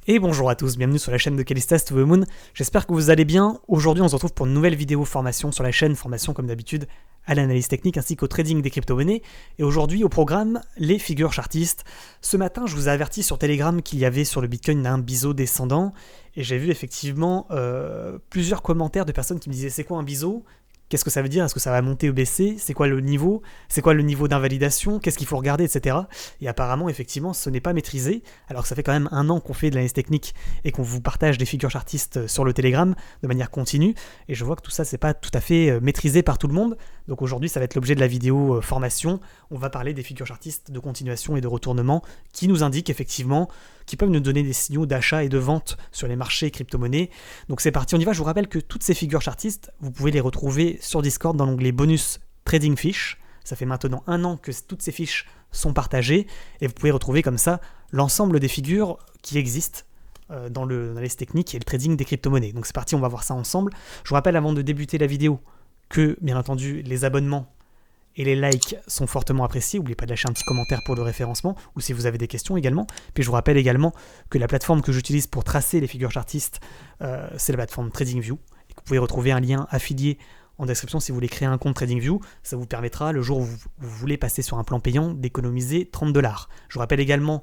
Et bonjour à tous, bienvenue sur la chaîne de Callistas to the Moon, j'espère que vous allez bien. Aujourd'hui on se retrouve pour une nouvelle vidéo formation sur la chaîne, formation comme d'habitude à l'analyse technique ainsi qu'au trading des crypto-monnaies. Et aujourd'hui au programme, les figures chartistes. Ce matin je vous ai averti sur Telegram qu'il y avait sur le Bitcoin un biseau descendant, et j'ai vu effectivement plusieurs commentaires de personnes qui me disaient c'est quoi un biseau ? Qu'est-ce que ça veut dire ? Est-ce que ça va monter ou baisser ? C'est quoi le niveau ? C'est quoi le niveau d'invalidation ? Qu'est-ce qu'il faut regarder, etc. Et apparemment, effectivement, ce n'est pas maîtrisé, alors que ça fait quand même un an qu'on fait de l'analyse technique et qu'on vous partage des figures chartistes sur le Telegram de manière continue. Et je vois que tout ça, c'est pas tout à fait maîtrisé par tout le monde. Donc aujourd'hui, ça va être l'objet de la vidéo formation. On va parler des figures chartistes de continuation et de retournement qui nous indiquent effectivement, qui peuvent nous donner des signaux d'achat et de vente sur les marchés crypto-monnaies. Donc c'est parti, on y va. Je vous rappelle que toutes ces figures chartistes, vous pouvez les retrouver sur Discord dans l'onglet bonus Trading Fish. Ça fait maintenant un an que toutes ces fiches sont partagées et vous pouvez retrouver comme ça l'ensemble des figures qui existent dans l'analyse technique et le trading des crypto-monnaies. Donc c'est parti, on va voir ça ensemble. Je vous rappelle avant de débuter la vidéo que bien entendu les abonnements et les likes sont fortement appréciés. N'oubliez pas de lâcher un petit commentaire pour le référencement ou si vous avez des questions également. Puis je vous rappelle également que la plateforme que j'utilise pour tracer les figures chartistes, c'est la plateforme TradingView et que vous pouvez retrouver un lien affilié en description si vous voulez créer un compte TradingView. Ça vous permettra, le jour où vous voulez passer sur un plan payant, d'économiser 30$. Je vous rappelle également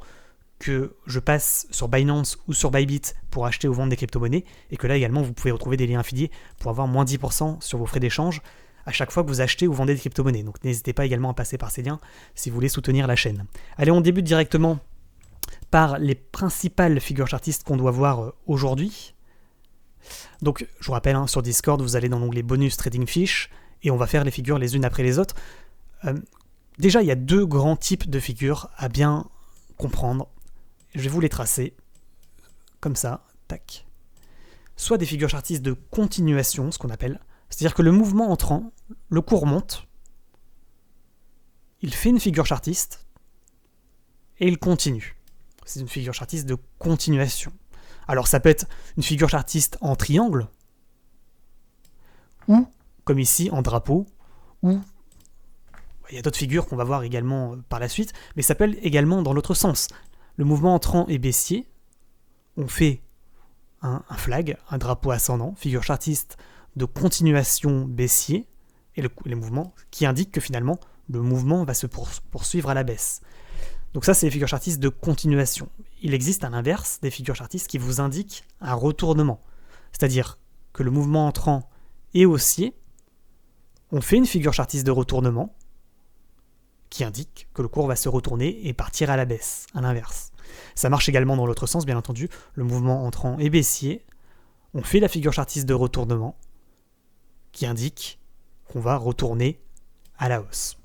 que je passe sur Binance ou sur Bybit pour acheter ou vendre des crypto-monnaies et que là également vous pouvez retrouver des liens affiliés pour avoir moins 10% sur vos frais d'échange à chaque fois que vous achetez ou vendez des crypto-monnaies. Donc n'hésitez pas également à passer par ces liens si vous voulez soutenir la chaîne. Allez, on débute directement par les principales figures chartistes qu'on doit voir aujourd'hui. Donc je vous rappelle, sur Discord, vous allez dans l'onglet bonus Trading Fish et on va faire les figures les unes après les autres. Déjà, il y a deux grands types de figures à bien comprendre. Je vais vous les tracer comme ça, tac. Soit des figures chartistes de continuation, ce qu'on appelle, c'est-à-dire que le mouvement entrant, le cours monte, il fait une figure chartiste et il continue. C'est une figure chartiste de continuation. Alors ça peut être une figure chartiste en triangle, ou, comme ici, en drapeau, ou il y a d'autres figures qu'on va voir également par la suite, mais ça peut être également dans l'autre sens. Le mouvement entrant est baissier, on fait un flag, un drapeau ascendant, figure chartiste de continuation baissier, et les mouvements qui indiquent que finalement le mouvement va se poursuivre à la baisse. Donc ça, c'est les figures chartistes de continuation. Il existe à l'inverse des figures chartistes qui vous indiquent un retournement. C'est-à-dire que le mouvement entrant est haussier, on fait une figure chartiste de retournement qui indique que le cours va se retourner et partir à la baisse, à l'inverse. Ça marche également dans l'autre sens, bien entendu. Le mouvement entrant est baissier, on fait la figure chartiste de retournement qui indique qu'on va retourner à la hausse.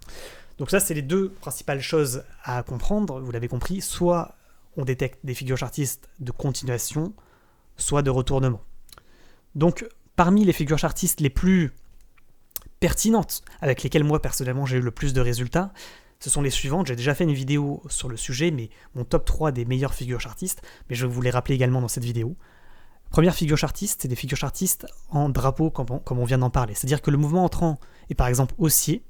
Donc ça, c'est les deux principales choses à comprendre, vous l'avez compris, soit on détecte des figures chartistes de continuation, soit de retournement. Donc, parmi les figures chartistes les plus pertinentes, avec lesquelles moi, personnellement, j'ai eu le plus de résultats, ce sont les suivantes. J'ai déjà fait une vidéo sur le sujet, mais mon top 3 des meilleures figures chartistes, mais je vais vous les rappeler également dans cette vidéo. Première figure chartiste, c'est des figures chartistes en drapeau, comme on vient d'en parler. C'est-à-dire que le mouvement entrant est par exemple haussier,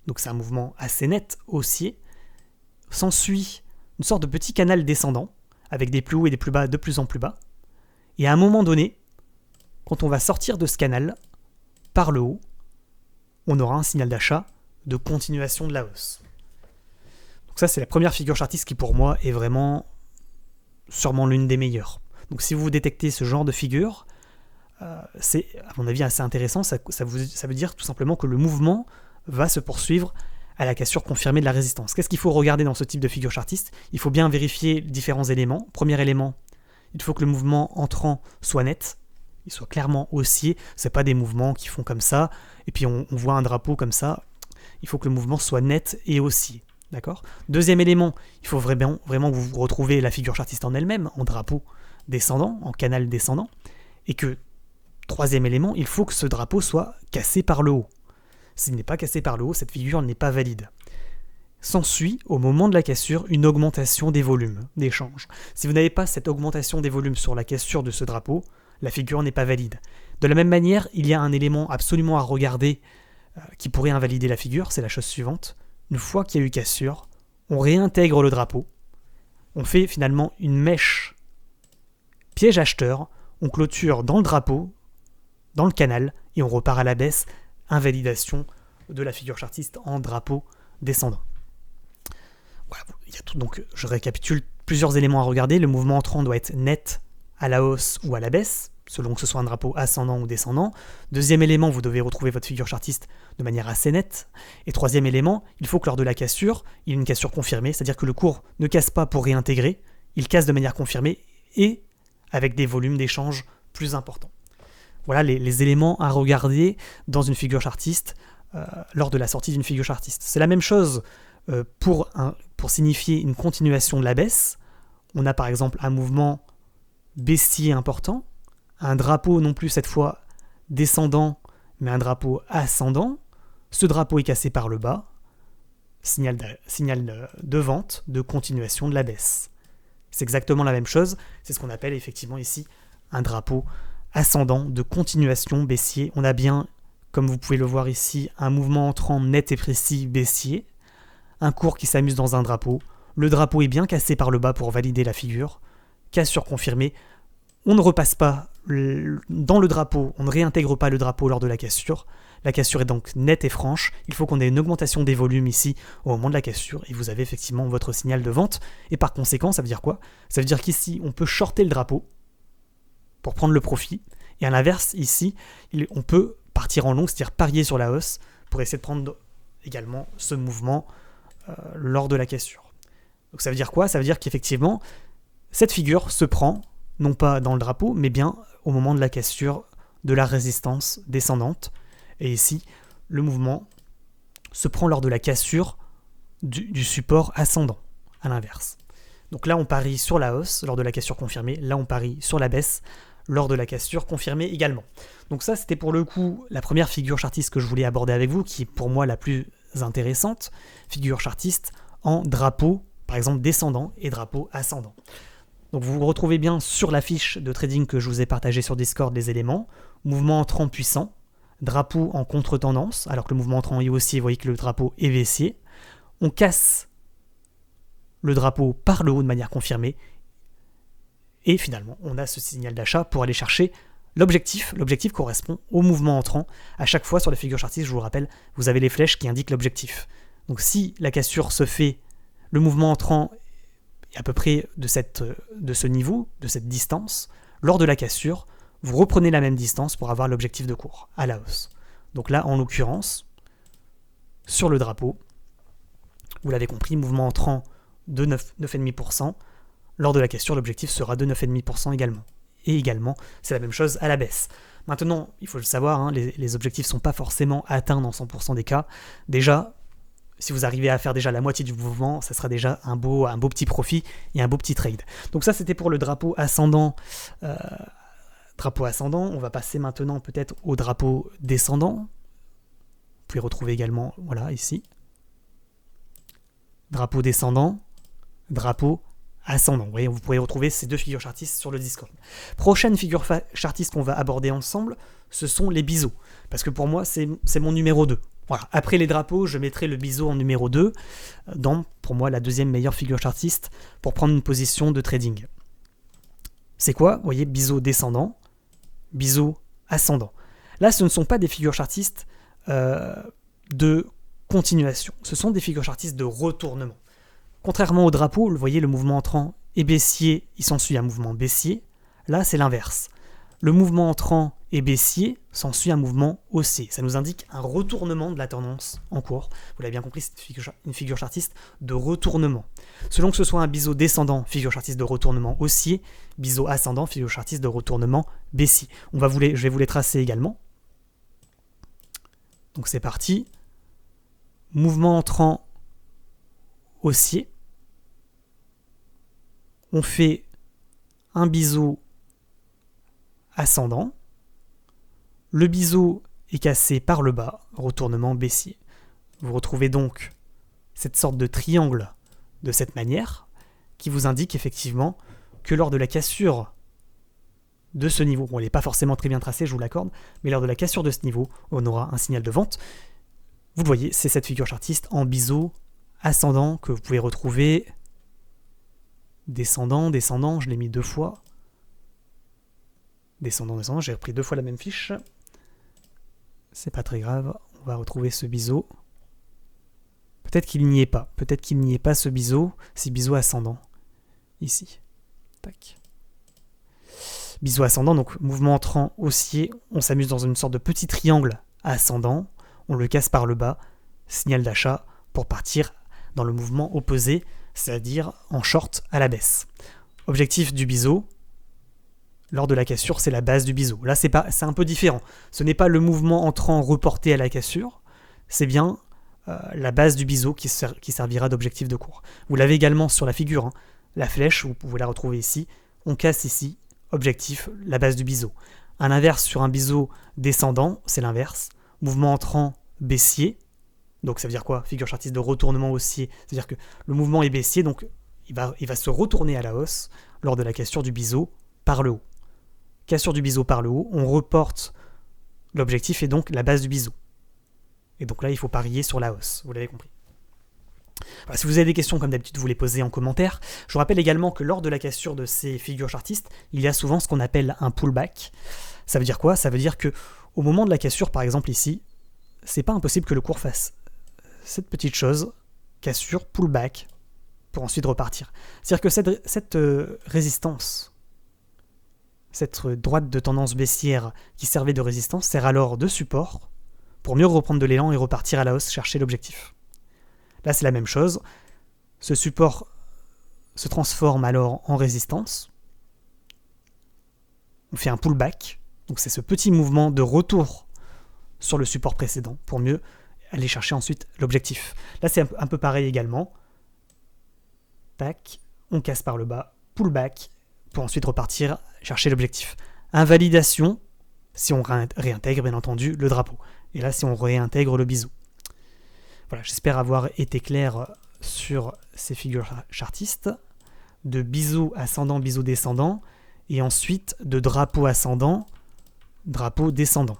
donc c'est un mouvement assez net, haussier, s'ensuit une sorte de petit canal descendant, avec des plus hauts et des plus bas de plus en plus bas, et à un moment donné, quand on va sortir de ce canal, par le haut, on aura un signal d'achat de continuation de la hausse. Donc ça, c'est la première figure chartiste qui pour moi est vraiment sûrement l'une des meilleures. Donc si vous détectez ce genre de figure, c'est à mon avis assez intéressant, ça veut dire tout simplement que le mouvement va se poursuivre à la cassure confirmée de la résistance. Qu'est-ce qu'il faut regarder dans ce type de figure chartiste ? Il faut bien vérifier différents éléments. Premier élément, il faut que le mouvement entrant soit net, il soit clairement haussier, c'est pas des mouvements qui font comme ça, et puis on voit un drapeau comme ça, il faut que le mouvement soit net et haussier. D'accord ? Deuxième élément, il faut vraiment que vous retrouvez la figure chartiste en elle-même, en drapeau descendant, en canal descendant, et que, troisième élément, il faut que ce drapeau soit cassé par le haut. S'il n'est pas cassé par le haut, cette figure n'est pas valide. S'ensuit, au moment de la cassure, une augmentation des volumes d'échange. Si vous n'avez pas cette augmentation des volumes sur la cassure de ce drapeau, la figure n'est pas valide. De la même manière, il y a un élément absolument à regarder qui pourrait invalider la figure, c'est la chose suivante. Une fois qu'il y a eu cassure, on réintègre le drapeau, on fait finalement une mèche piège acheteur, on clôture dans le drapeau, dans le canal, et on repart à la baisse, invalidation de la figure chartiste en drapeau descendant. Voilà, il y a tout, donc je récapitule plusieurs éléments à regarder. Le mouvement entrant doit être net à la hausse ou à la baisse, selon que ce soit un drapeau ascendant ou descendant. Deuxième élément, vous devez retrouver votre figure chartiste de manière assez nette. Et troisième élément, il faut que lors de la cassure, il y ait une cassure confirmée, c'est-à-dire que le cours ne casse pas pour réintégrer, il casse de manière confirmée et avec des volumes d'échange plus importants. Voilà les éléments à regarder dans une figure chartiste lors de la sortie d'une figure chartiste. C'est la même chose pour signifier une continuation de la baisse. On a par exemple un mouvement baissier important, un drapeau non plus cette fois descendant, mais un drapeau ascendant. Ce drapeau est cassé par le bas, signal de vente, de continuation de la baisse. C'est exactement la même chose, c'est ce qu'on appelle effectivement ici un drapeau ascendant de continuation baissier. On a bien, comme vous pouvez le voir ici, un mouvement entrant net et précis baissier, un cours qui s'amuse dans un drapeau, le drapeau est bien cassé par le bas pour valider la figure, cassure confirmée, on ne repasse pas dans le drapeau, on ne réintègre pas le drapeau lors de la cassure est donc nette et franche, il faut qu'on ait une augmentation des volumes ici au moment de la cassure, et vous avez effectivement votre signal de vente, et par conséquent, ça veut dire quoi ? Ça veut dire qu'ici, on peut shorter le drapeau, pour prendre le profit, et à l'inverse, ici, on peut partir en long, c'est-à-dire parier sur la hausse, pour essayer de prendre également ce mouvement lors de la cassure. Donc ça veut dire quoi ? Ça veut dire qu'effectivement, cette figure se prend, non pas dans le drapeau, mais bien au moment de la cassure de la résistance descendante, et ici, le mouvement se prend lors de la cassure du support ascendant, à l'inverse. Donc là, on parie sur la hausse lors de la cassure confirmée, là on parie sur la baisse lors de la cassure confirmée également. Donc ça, c'était pour le coup la première figure chartiste que je voulais aborder avec vous, qui est pour moi la plus intéressante, figure chartiste en drapeau, par exemple descendant et drapeau ascendant. Donc vous retrouvez bien sur la fiche de trading que je vous ai partagée sur Discord les éléments, mouvement entrant puissant, drapeau en contre-tendance, alors que le mouvement entrant est haussier, vous voyez que le drapeau est baissier, on casse le drapeau par le haut de manière confirmée, et finalement, on a ce signal d'achat pour aller chercher l'objectif. L'objectif correspond au mouvement entrant. À chaque fois, sur la figure chartiste, je vous le rappelle, vous avez les flèches qui indiquent l'objectif. Donc si la cassure se fait, le mouvement entrant est à peu près de ce niveau, de cette distance, lors de la cassure, vous reprenez la même distance pour avoir l'objectif de cours, à la hausse. Donc là, en l'occurrence, sur le drapeau, vous l'avez compris, mouvement entrant de 9,5%, lors de la cassure, l'objectif sera de 9,5% également. Et également, c'est la même chose à la baisse. Maintenant, il faut le savoir, les objectifs ne sont pas forcément atteints dans 100% des cas. Déjà, si vous arrivez à faire déjà la moitié du mouvement, ça sera déjà un beau petit profit et un beau petit trade. Donc ça, c'était pour le drapeau ascendant. On va passer maintenant peut-être au drapeau descendant. Vous pouvez retrouver également, voilà, ici. Drapeau descendant, drapeau ascendant. Vous voyez, vous pourrez retrouver ces deux figures chartistes sur le Discord. Prochaine figure chartiste qu'on va aborder ensemble, ce sont les biseaux. Parce que pour moi, c'est mon numéro 2. Voilà. Après les drapeaux, je mettrai le biseau en numéro 2, dans, pour moi, la deuxième meilleure figure chartiste pour prendre une position de trading. C'est quoi ? Vous voyez, biseau descendant, biseau ascendant. Là, ce ne sont pas des figures chartistes de continuation. Ce sont des figures chartistes de retournement. Contrairement au drapeau, vous voyez, le mouvement entrant est baissier, il s'ensuit un mouvement baissier. Là, c'est l'inverse. Le mouvement entrant est baissier, s'ensuit un mouvement haussier. Ça nous indique un retournement de la tendance en cours. Vous l'avez bien compris, c'est une figure chartiste de retournement. Selon que ce soit un biseau descendant, figure chartiste de retournement haussier, biseau ascendant, figure chartiste de retournement baissier. Je vais vous les tracer également. Donc c'est parti. Mouvement entrant haussier. On fait un biseau ascendant. Le biseau est cassé par le bas, retournement baissier. Vous retrouvez donc cette sorte de triangle de cette manière qui vous indique effectivement que lors de la cassure de ce niveau, bon, il n'est pas forcément très bien tracé, je vous l'accorde, mais lors de la cassure de ce niveau, on aura un signal de vente. Vous le voyez, c'est cette figure chartiste en biseau ascendant que vous pouvez retrouver descendant, je l'ai mis 2 fois. descendant, descendant. J'ai repris 2 fois la même fiche. C'est pas très grave. On va retrouver ce biseau. Peut-être qu'il n'y est pas. Peut-être qu'il n'y est pas ce biseau. C'est biseau ascendant. Ici. Tac. Biseau ascendant, donc mouvement entrant haussier. On s'amuse dans une sorte de petit triangle ascendant. On le casse par le bas. Signal d'achat pour partir dans le mouvement opposé, c'est-à-dire en short à la baisse. Objectif du biseau, lors de la cassure, c'est la base du biseau. Là, c'est un peu différent. Ce n'est pas le mouvement entrant reporté à la cassure, c'est bien la base du biseau qui servira d'objectif de cours. Vous l'avez également sur la figure, hein. La flèche, vous pouvez la retrouver ici. On casse ici, objectif, la base du biseau. Un inverse sur un biseau descendant, c'est l'inverse. Mouvement entrant baissier. Donc ça veut dire quoi? Figure chartiste de retournement haussier. C'est-à-dire que le mouvement est baissier, donc il va se retourner à la hausse lors de la cassure du biseau par le haut. Cassure du biseau par le haut, on reporte l'objectif et donc la base du biseau. Et donc là, il faut parier sur la hausse, vous l'avez compris. Voilà, si vous avez des questions, comme d'habitude, vous les posez en commentaire. Je vous rappelle également que lors de la cassure de ces figures chartistes, il y a souvent ce qu'on appelle un pullback. Ça veut dire quoi? Ça veut dire que au moment de la cassure, par exemple ici, c'est pas impossible que le cours fasse cette petite chose, cassure, pullback, pour ensuite repartir. C'est-à-dire que cette résistance, cette droite de tendance baissière qui servait de résistance, sert alors de support pour mieux reprendre de l'élan et repartir à la hausse, chercher l'objectif. Là, c'est la même chose. Ce support se transforme alors en résistance. On fait un pullback. Donc, c'est ce petit mouvement de retour sur le support précédent pour mieux aller chercher ensuite l'objectif. Là, c'est un peu pareil également. Tac, on casse par le bas, pullback, pour ensuite repartir chercher l'objectif. Invalidation, si on réintègre, bien entendu, le drapeau. Et là, si on réintègre le biseau. Voilà, j'espère avoir été clair sur ces figures chartistes, de biseau ascendant, biseau descendant, et ensuite de drapeau ascendant, drapeau descendant.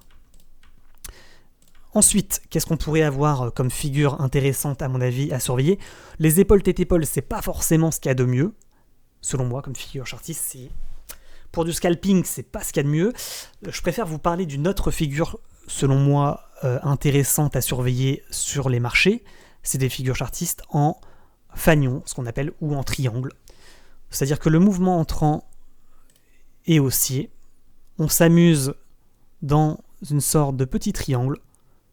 Ensuite, qu'est-ce qu'on pourrait avoir comme figure intéressante à mon avis à surveiller? Les épaules tête-épaule, c'est pas forcément ce qu'il y a de mieux. Selon moi, comme figure chartiste, c'est... Pour du scalping, c'est pas ce qu'il y a de mieux. Je préfère vous parler d'une autre figure, selon moi, intéressante à surveiller sur les marchés. C'est des figures chartistes en fanion, ce qu'on appelle, ou en triangle. C'est-à-dire que le mouvement entrant est haussier. On s'amuse dans une sorte de petit triangle.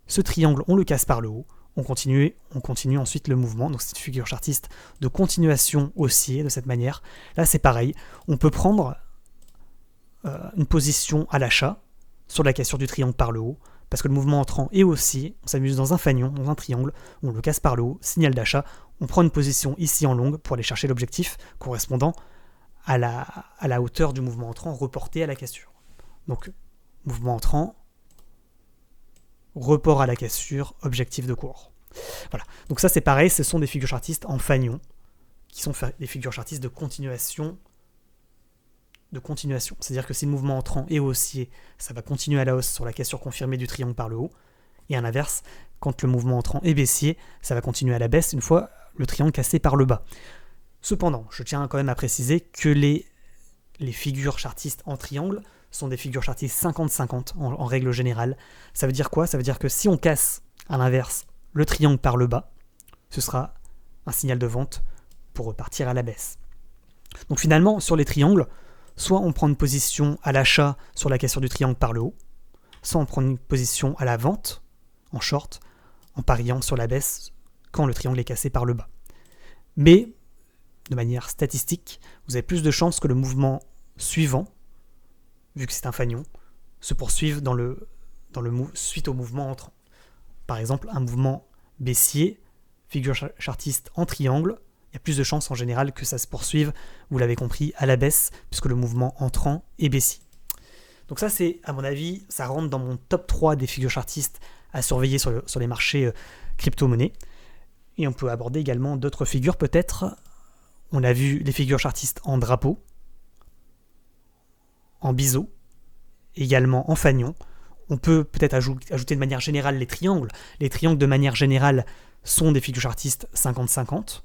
Ce triangle, on le casse par le haut. On continue ensuite le mouvement. Donc c'est une figure chartiste de continuation haussier de cette manière. Là, c'est pareil. On peut prendre une position à l'achat sur la cassure du triangle par le haut, parce que le mouvement entrant est haussier, on s'amuse dans un fanion, dans un triangle, on le casse par le haut, signal d'achat, on prend une position ici en longue pour aller chercher l'objectif correspondant à la hauteur du mouvement entrant reporté à la cassure. Donc, mouvement entrant, report à la cassure, objectif de cours. Voilà, donc ça c'est pareil, ce sont des figures chartistes en fanion, qui sont des figures chartistes de continuation. C'est-à-dire que si le mouvement entrant est haussier, ça va continuer à la hausse sur la cassure confirmée du triangle par le haut, et à l'inverse, quand le mouvement entrant est baissier, ça va continuer à la baisse une fois le triangle cassé par le bas. Cependant, je tiens quand même à préciser que les figures chartistes en triangle sont des figures chartistes 50-50 en règle générale. Ça veut dire quoi? Ça veut dire que si on casse à l'inverse le triangle par le bas, ce sera un signal de vente pour repartir à la baisse. Donc finalement, sur les triangles, soit on prend une position à l'achat sur la cassure du triangle par le haut, soit on prend une position à la vente, en short, en pariant sur la baisse quand le triangle est cassé par le bas. Mais, de manière statistique, vous avez plus de chances que le mouvement suivant, vu que c'est un fanion, se poursuive suite au mouvement entrant. Par exemple, un mouvement baissier, figure chartiste en triangle, il y a plus de chances en général que ça se poursuive, vous l'avez compris, à la baisse, puisque le mouvement entrant est baissier. Donc ça, c'est, à mon avis, ça rentre dans mon top 3 des figures chartistes à surveiller sur les marchés crypto-monnaies. Et on peut aborder également d'autres figures, peut-être. On a vu les figures chartistes en drapeau, en biseau, également en fanion. On peut peut-être ajouter de manière générale les triangles. Les triangles, de manière générale, sont des figures chartistes 50-50.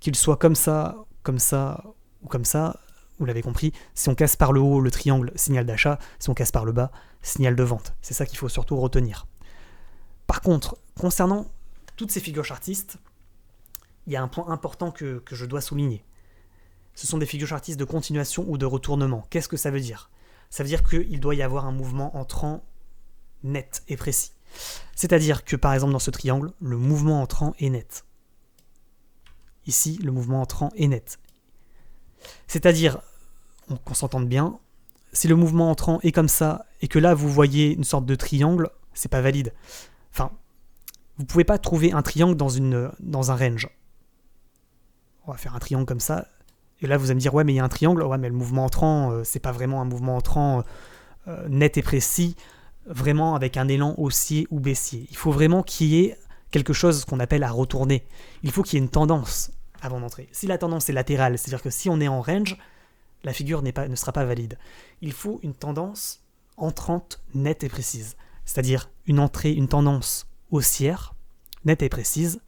Qu'ils soient comme ça ou comme ça, vous l'avez compris, si on casse par le haut le triangle, signal d'achat, si on casse par le bas, signal de vente. C'est ça qu'il faut surtout retenir. Par contre, concernant toutes ces figures chartistes, il y a un point important que je dois souligner. Ce sont des figures chartistes de continuation ou de retournement. Qu'est-ce que ça veut dire ? Ça veut dire qu'il doit y avoir un mouvement entrant net et précis. C'est-à-dire que, par exemple, dans ce triangle, le mouvement entrant est net. Ici, le mouvement entrant est net. C'est-à-dire, qu'on s'entende bien, si le mouvement entrant est comme ça, et que là, vous voyez une sorte de triangle, c'est pas valide. Enfin, vous pouvez pas trouver un triangle dans un range. On va faire un triangle comme ça, et là, vous allez me dire, ouais, mais il y a un triangle, ouais, mais le mouvement entrant, c'est pas vraiment un mouvement entrant net et précis, vraiment avec un élan haussier ou baissier. Il faut vraiment qu'il y ait quelque chose qu'on appelle à retourner. Il faut qu'il y ait une tendance avant d'entrer. Si la tendance est latérale, c'est-à-dire que si on est en range, la figure ne sera pas valide. Il faut une tendance entrante nette et précise. C'est-à-dire une entrée, une tendance haussière, nette et précise,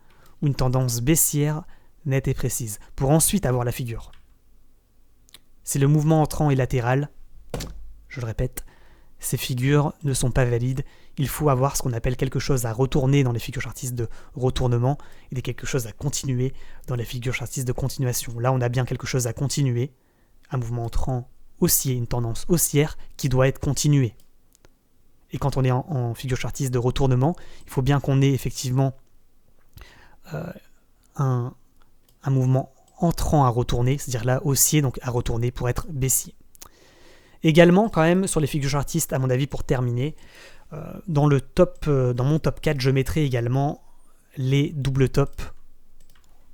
ou une tendance baissière, nette et précise, pour ensuite avoir la figure. Si le mouvement entrant est latéral, je le répète, ces figures ne sont pas valides. Il faut avoir ce qu'on appelle quelque chose à retourner dans les figures chartistes de retournement et quelque chose à continuer dans les figures chartistes de continuation. Là, on a bien quelque chose à continuer, un mouvement entrant haussier, une tendance haussière qui doit être continuée. Et quand on est en figure chartiste de retournement, il faut bien qu'on ait effectivement un mouvement entrant à retourner, c'est-à-dire là haussier, donc à retourner pour être baissier. Également, quand même, sur les figures chartistes, à mon avis, pour terminer, dans mon top 4, je mettrai également les doubles tops,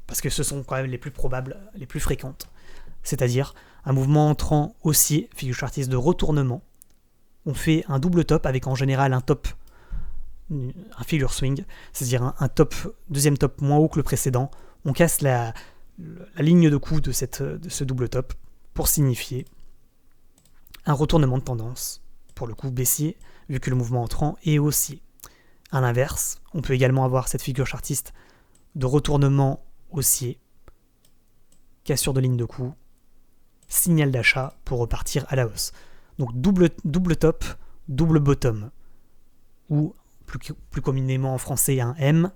parce que ce sont quand même les plus probables, les plus fréquentes. C'est-à-dire un mouvement entrant haussier, figure chartiste de retournement. On fait un double top avec en général un figure swing, c'est-à-dire un top, deuxième top moins haut que le précédent. On casse la ligne de coup de ce double top pour signifier un retournement de tendance, pour le coup baissier, vu que le mouvement entrant est haussier. À l'inverse, on peut également avoir cette figure chartiste de retournement haussier, cassure de ligne de coup, signal d'achat pour repartir à la hausse. Donc double top, double bottom, ou plus communément en français un M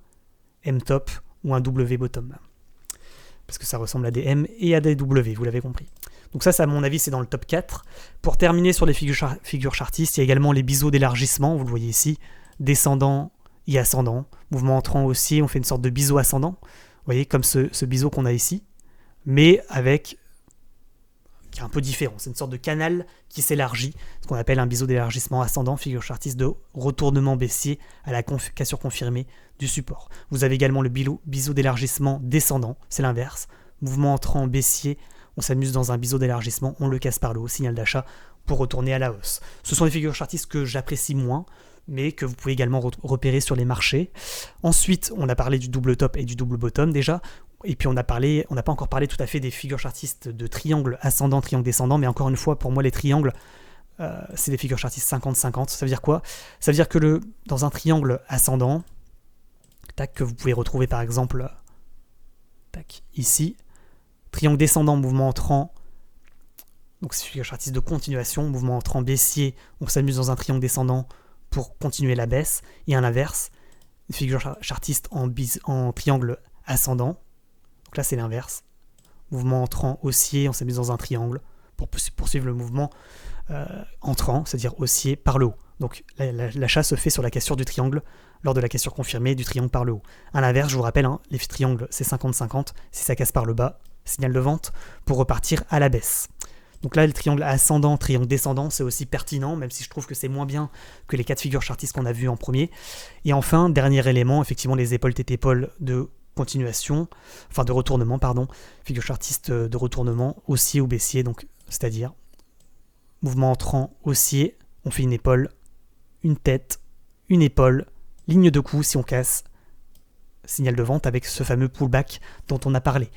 top ou un W bottom. Parce que ça ressemble à des M et à des W, vous l'avez compris. Donc ça, à mon avis, c'est dans le top 4. Pour terminer sur les figures chartistes, il y a également les biseaux d'élargissement, vous le voyez ici, descendant et ascendant. Mouvement entrant haussier, on fait une sorte de biseau ascendant. Vous voyez, comme ce biseau qu'on a ici, mais qui est un peu différent. C'est une sorte de canal qui s'élargit, ce qu'on appelle un biseau d'élargissement ascendant, figure chartiste de retournement baissier à la cassure confirmée du support. Vous avez également le biseau d'élargissement descendant, c'est l'inverse. Mouvement entrant baissier, on s'amuse dans un biseau d'élargissement, on le casse par le haut, signal d'achat pour retourner à la hausse. Ce sont des figures chartistes que j'apprécie moins, mais que vous pouvez également repérer sur les marchés. Ensuite, on a parlé du double top et du double bottom déjà, et puis on n'a pas encore parlé tout à fait des figures chartistes de triangle ascendant, triangle descendant, mais encore une fois, pour moi, les triangles, c'est des figures chartistes 50-50. Ça veut dire quoi ? Ça veut dire que dans un triangle ascendant, que vous pouvez retrouver par exemple ici, triangle descendant, mouvement entrant, donc c'est figure chartiste de continuation, mouvement entrant baissier, on s'amuse dans un triangle descendant pour continuer la baisse, et à l'inverse, une figure chartiste en triangle ascendant, donc là c'est l'inverse, mouvement entrant haussier, on s'amuse dans un triangle pour poursuivre le mouvement entrant, c'est-à-dire haussier par le haut. Donc l'achat se fait sur la cassure du triangle lors de la cassure confirmée du triangle par le haut. À l'inverse, je vous rappelle, les triangles c'est 50-50, si ça casse par le bas, signal de vente pour repartir à la baisse. Donc là, le triangle ascendant, triangle descendant, c'est aussi pertinent, même si je trouve que c'est moins bien que les 4 figures chartistes qu'on a vues en premier. Et enfin, dernier élément, effectivement, les épaules tête-épaule de continuation, enfin de retournement, pardon, figure chartiste de retournement, haussier ou baissier, donc c'est-à-dire mouvement entrant haussier, on fait une épaule, une tête, une épaule, ligne de coup si on casse, signal de vente avec ce fameux pullback dont on a parlé.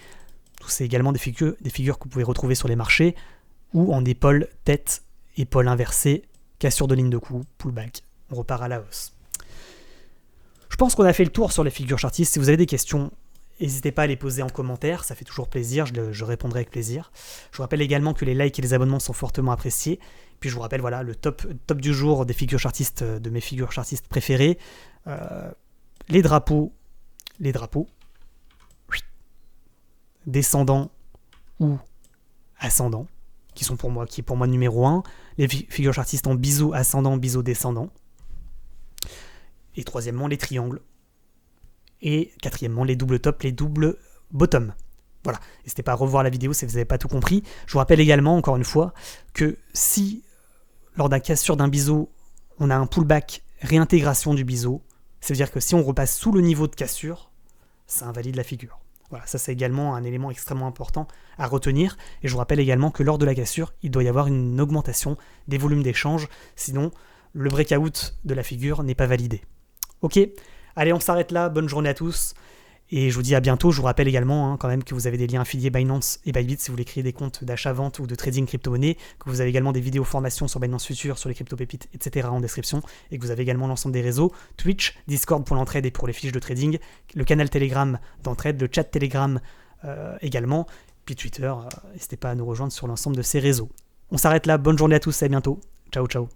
C'est également des figures que vous pouvez retrouver sur les marchés, ou en épaule, tête, épaule inversée, cassure de ligne de coup, pullback, on repart à la hausse. Je pense qu'on a fait le tour sur les figures chartistes. Si vous avez des questions, N'hésitez pas à les poser en commentaire, ça fait toujours plaisir, je répondrai avec plaisir. Je vous rappelle également que les likes et les abonnements sont fortement appréciés. Puis je vous rappelle, voilà, le top du jour des figures chartistes, de mes figures chartistes préférées. Les drapeaux, descendants ou ascendants, qui est pour moi numéro 1. Les figures chartistes en biseau ascendant, biseau descendant. Et troisièmement, les triangles. Et quatrièmement, les doubles tops, les doubles bottom. Voilà, n'hésitez pas à revoir la vidéo si vous n'avez pas tout compris. Je vous rappelle également, encore une fois, que si, lors d'un cassure d'un biseau, on a un pullback réintégration du biseau, ça veut dire que si on repasse sous le niveau de cassure, ça invalide la figure. Voilà, ça c'est également un élément extrêmement important à retenir. Et je vous rappelle également que lors de la cassure, il doit y avoir une augmentation des volumes d'échange, sinon le breakout de la figure n'est pas validé. Ok, allez, on s'arrête là, bonne journée à tous, et je vous dis à bientôt. Je vous rappelle également quand même que vous avez des liens affiliés Binance et Bybit si vous voulez créer des comptes d'achat-vente ou de trading crypto-monnaie, que vous avez également des vidéos formations sur Binance Future, sur les crypto-pépites, etc. en description, et que vous avez également l'ensemble des réseaux, Twitch, Discord pour l'entraide et pour les fiches de trading, le canal Telegram d'entraide, le chat Telegram également, puis Twitter, n'hésitez pas à nous rejoindre sur l'ensemble de ces réseaux. On s'arrête là, bonne journée à tous et à bientôt, ciao ciao.